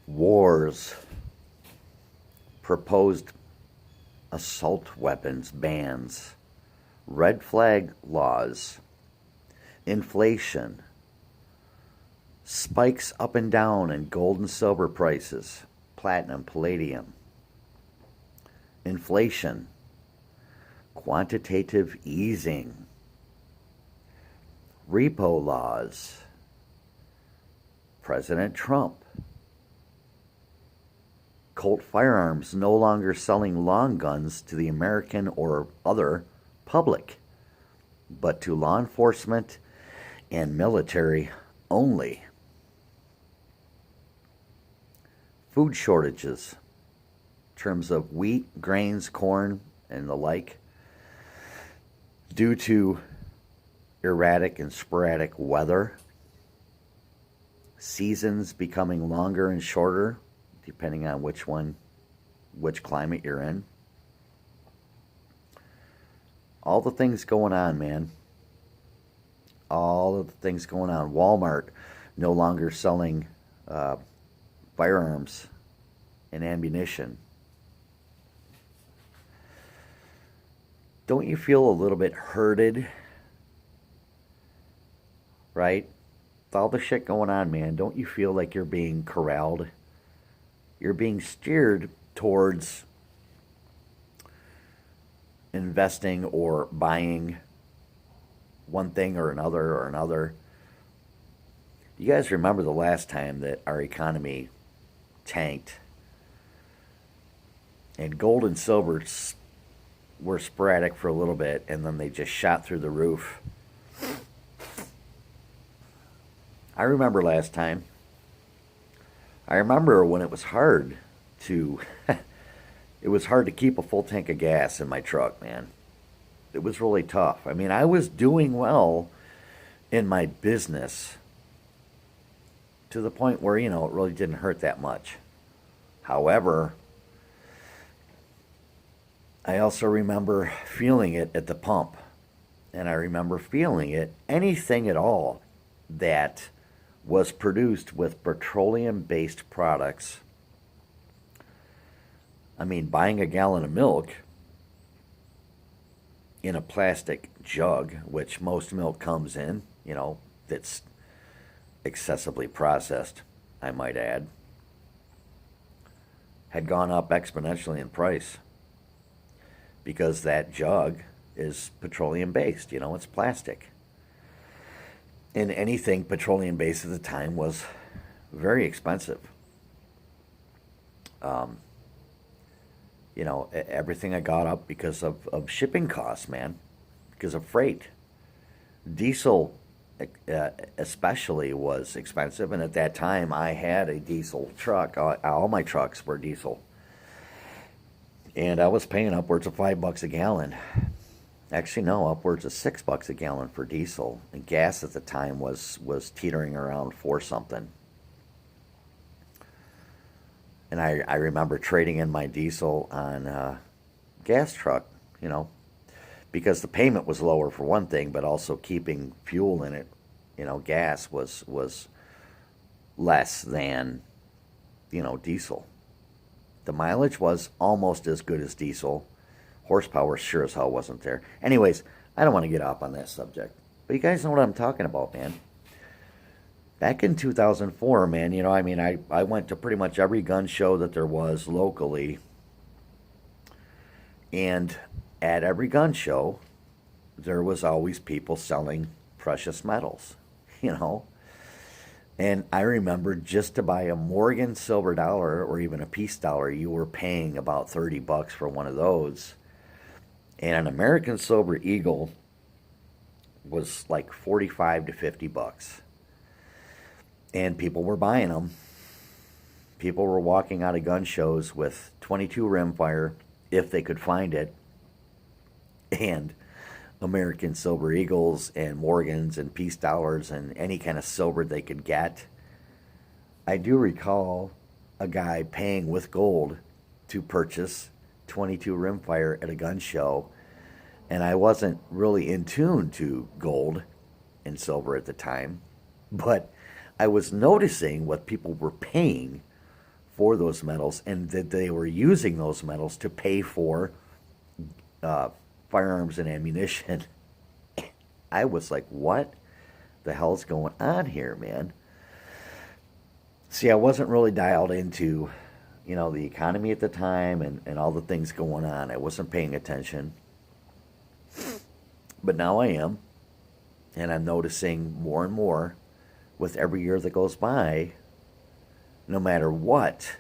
wars, proposed assault weapons bans, red flag laws, inflation, spikes up and down in gold and silver prices, platinum, palladium, inflation, quantitative easing, repo laws, President Trump, Colt Firearms no longer selling long guns to the American or other public, but to law enforcement and military only. Food shortages, in terms of wheat, grains, corn, and the like, due to erratic and sporadic weather, seasons becoming longer and shorter, depending on which climate you're in. All the things going on, man. All of the things going on. Walmart no longer selling firearms and ammunition. Don't you feel a little bit hurted? Right? With all the shit going on, man, don't you feel like you're being corralled? You're being steered towards investing or buying one thing or another. You guys remember the last time that our economy tanked and gold and silver were sporadic for a little bit and then they just shot through the roof? I remember last time. I remember when it was hard to it was hard to keep a full tank of gas in my truck, man. It was really tough. I mean, I was doing well in my business to the point where, it really didn't hurt that much. However, I also remember feeling it at the pump. And I remember feeling it, anything at all that was produced with petroleum-based products. I mean, buying a gallon of milk in a plastic jug, which most milk comes in, that's excessively processed, I might add, had gone up exponentially in price because that jug is petroleum-based, it's plastic. And anything petroleum-based at the time was very expensive. Everything I got up because of shipping costs, man, because of freight. Diesel, especially, was expensive, and at that time I had a diesel truck. All my trucks were diesel, and I was paying upwards of $5 a gallon. Actually, no, upwards of $6 a gallon for diesel, and gas at the time was teetering around 4 something. And I remember trading in my diesel on a gas truck, because the payment was lower for one thing, but also keeping fuel in it, gas was less than, diesel. The mileage was almost as good as diesel. Horsepower sure as hell wasn't there. Anyways, I don't want to get off on that subject, but you guys know what I'm talking about, man. Back in 2004, man, I went to pretty much every gun show that there was locally. And at every gun show, there was always people selling precious metals, And I remember just to buy a Morgan silver dollar or even a peace dollar, you were paying about $30 for one of those. And an American Silver Eagle was like $45 to $50. And people were buying them. People were walking out of gun shows with .22 rimfire, if they could find it, and American Silver Eagles and Morgans and peace dollars and any kind of silver they could get. I do recall a guy paying with gold to purchase .22 rimfire at a gun show, and I wasn't really in tune to gold and silver at the time, but I was noticing what people were paying for those metals, and that they were using those metals to pay for firearms and ammunition. I was like, what the hell's going on here, man? See, I wasn't really dialed into, the economy at the time and all the things going on. I wasn't paying attention. But now I am. And I'm noticing more and more with every year that goes by, no matter what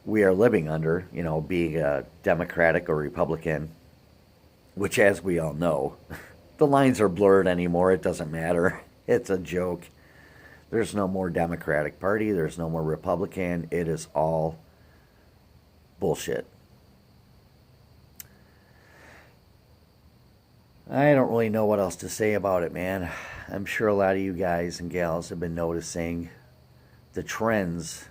we are living under, being a Democratic or Republican, which, as we all know, the lines are blurred anymore. It doesn't matter. It's a joke. There's no more Democratic Party. There's no more Republican. It is all bullshit. I don't really know what else to say about it, man. I'm sure a lot of you guys and gals have been noticing the trends,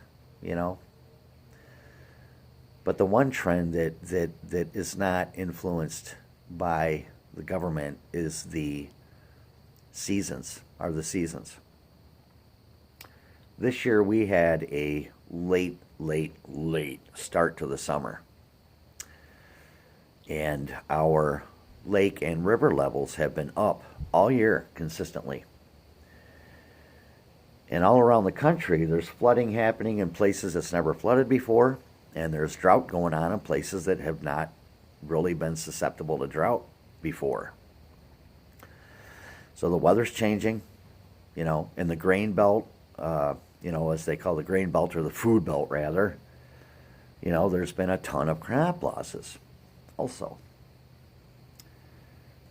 But the one trend that is not influenced by the government is the seasons. This year we had a late start to the summer. And our lake and river levels have been up all year consistently. And all around the country, there's flooding happening in places that's never flooded before, and there's drought going on in places that have not really been susceptible to drought before. So the weather's changing, in the grain belt, as they call the grain belt, or the food belt rather, there's been a ton of crop losses also.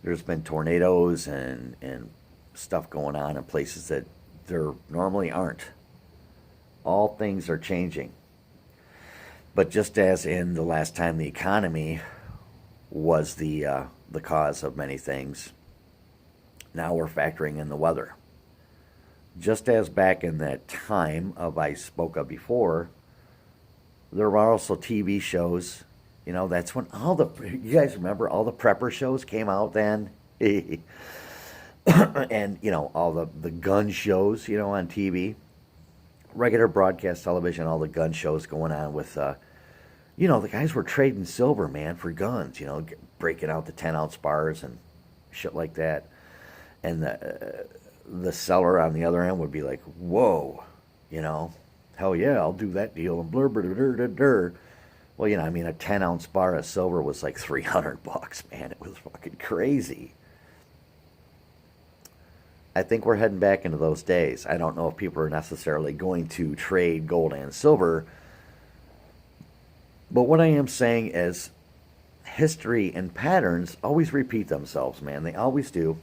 There's been tornadoes and stuff going on in places that there normally aren't. All things are changing. But just as in the last time the economy was the cause of many things, now we're factoring in the weather. Just as back in that time I spoke of before, there were also TV shows. That's when you guys remember all the prepper shows came out then? And, all the gun shows, on TV. Regular broadcast television, all the gun shows going on with, the guys were trading silver, man, for guns, breaking out the 10-ounce bars and shit like that. And the seller on the other end would be like, whoa, hell yeah, I'll do that deal, and blur, blur, blur, blur, blur. Well, a 10-ounce bar of silver was like $300, man. It was fucking crazy. I think we're heading back into those days. I don't know if people are necessarily going to trade gold and silver, but what I am saying is history and patterns always repeat themselves, man. They always do.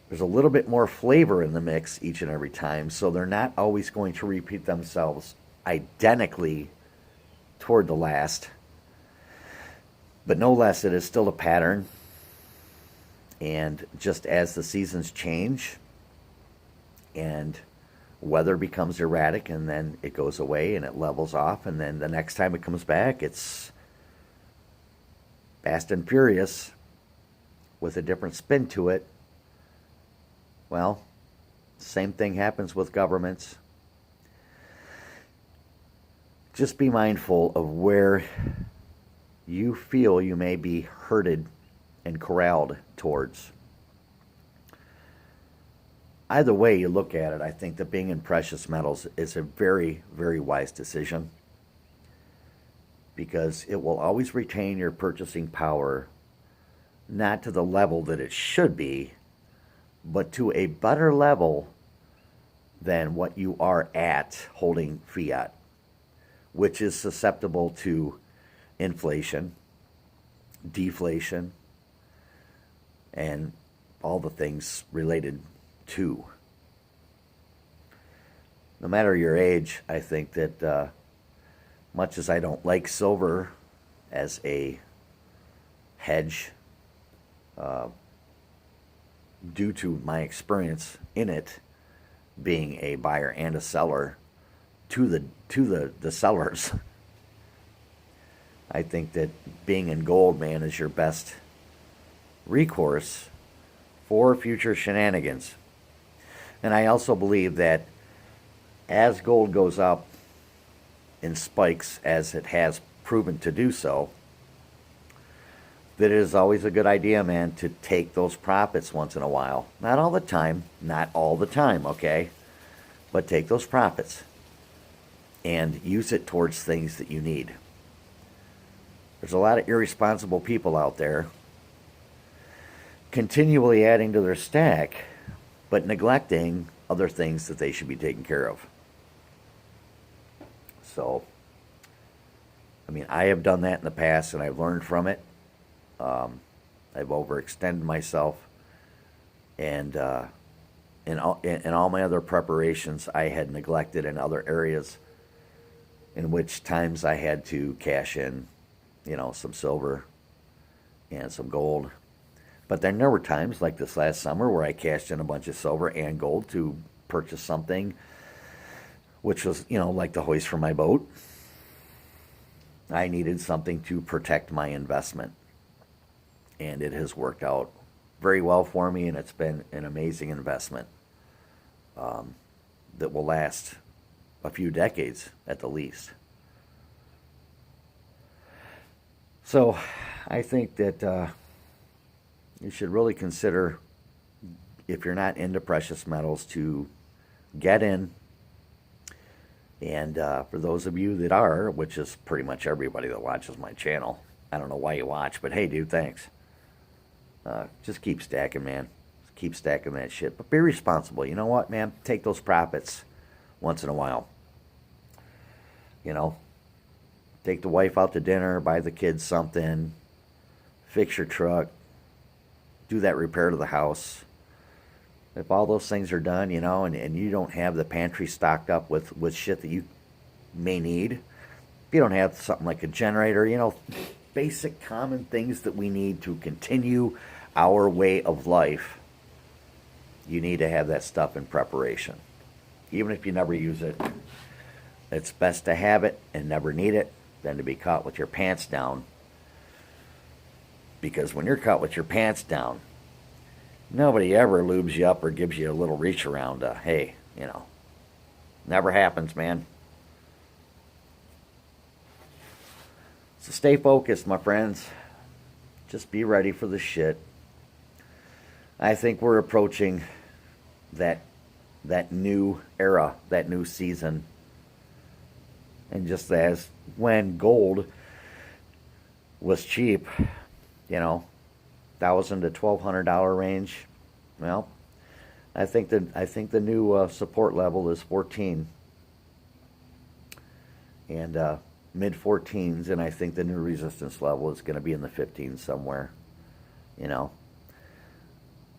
There's a little bit more flavor in the mix each and every time, so they're not always going to repeat themselves identically toward the last. But no less, it is still a pattern. And just as the seasons change and weather becomes erratic, and then it goes away and it levels off, and then the next time it comes back, it's fast and furious with a different spin to it. Well, same thing happens with governments. Just be mindful of where you feel you may be herded and corralled towards. Either way you look at it, I think that being in precious metals is a very, very wise decision, because it will always retain your purchasing power, not to the level that it should be, but to a better level than what you are at holding fiat, which is susceptible to inflation, deflation, and all the things related to. No matter your age, I think that much as I don't like silver as a hedge, due to my experience in it, being a buyer and a seller to the sellers, I think that being in gold, man, is your best recourse for future shenanigans. And I also believe that as gold goes up in spikes, as it has proven to do so, that it is always a good idea, man, to take those profits once in a while. Not all the time, okay? But take those profits and use it towards things that you need. There's a lot of irresponsible people out there continually adding to their stack, but neglecting other things that they should be taking care of. So, I mean, I have done that in the past, and I've learned from it. I've overextended myself, and in all my other preparations, I had neglected in other areas, in which times I had to cash in, some silver and some gold. But then there were times like this last summer where I cashed in a bunch of silver and gold to purchase something, which was, like the hoist for my boat. I needed something to protect my investment. And it has worked out very well for me, and it's been an amazing investment that will last a few decades at the least. So I think that you should really consider, if you're not into precious metals, to get in. And for those of you that are, which is pretty much everybody that watches my channel, I don't know why you watch, but hey, dude, thanks. Just keep stacking, man. Just keep stacking that shit. But be responsible. You know what, man? Take those profits once in a while. Take the wife out to dinner, buy the kids something, fix your truck, do that repair to the house. If all those things are done, and you don't have the pantry stocked up with shit that you may need, if you don't have something like a generator, basic common things that we need to continue our way of life, you need to have that stuff in preparation. Even if you never use it, it's best to have it and never need it than to be caught with your pants down. Because when you're caught with your pants down, nobody ever lubes you up or gives you a little reach around. Hey, never happens, man. So stay focused, my friends. Just be ready for the shit. I think we're approaching that new era, that new season. And just as when gold was cheap, $1,000 to $1,200 range, well, I think the new support level is 14, and mid 14s, and I think the new resistance level is going to be in the 15s somewhere.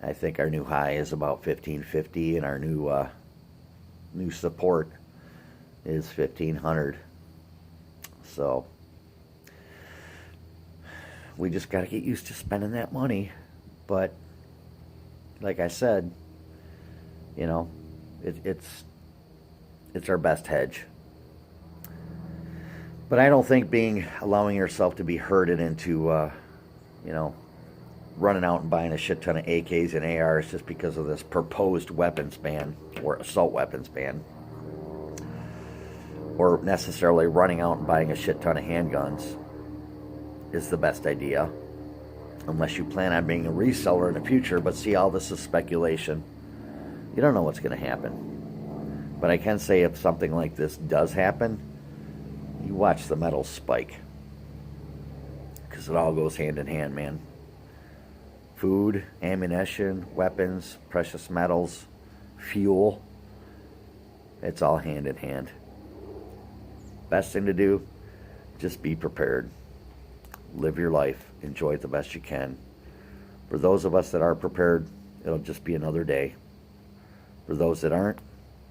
I think our new high is about 1550, and our new support is 1500. So we just got to get used to spending that money. But like I said, it's our best hedge. But I don't think allowing yourself to be herded into, running out and buying a shit ton of AKs and ARs just because of this proposed weapons ban or assault weapons ban, or necessarily running out and buying a shit ton of handguns, is the best idea. Unless you plan on being a reseller in the future, but see, all this is speculation. You don't know what's going to happen. But I can say, if something like this does happen, you watch the metals spike. Because it all goes hand in hand, man. Food, ammunition, weapons, precious metals, fuel. It's all hand in hand. Best thing to do, just be prepared. Live your life. Enjoy it the best you can. For those of us that are prepared, it'll just be another day. For those that aren't,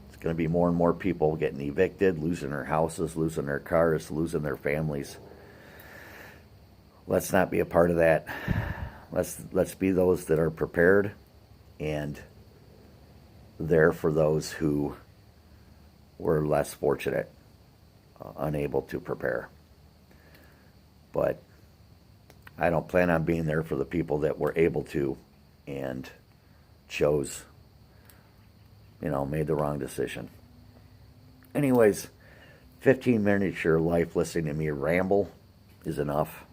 it's going to be more and more people getting evicted, losing their houses, losing their cars, losing their families. Let's not be a part of that. Let's be those that are prepared and there for those who were less fortunate, unable to prepare. But I don't plan on being there for the people that were able to and chose made the wrong decision. Anyways, 15 minutes of your life listening to me ramble is enough.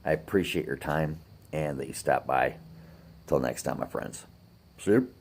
I appreciate your time and that you stopped by. Till next time, my friends. See you.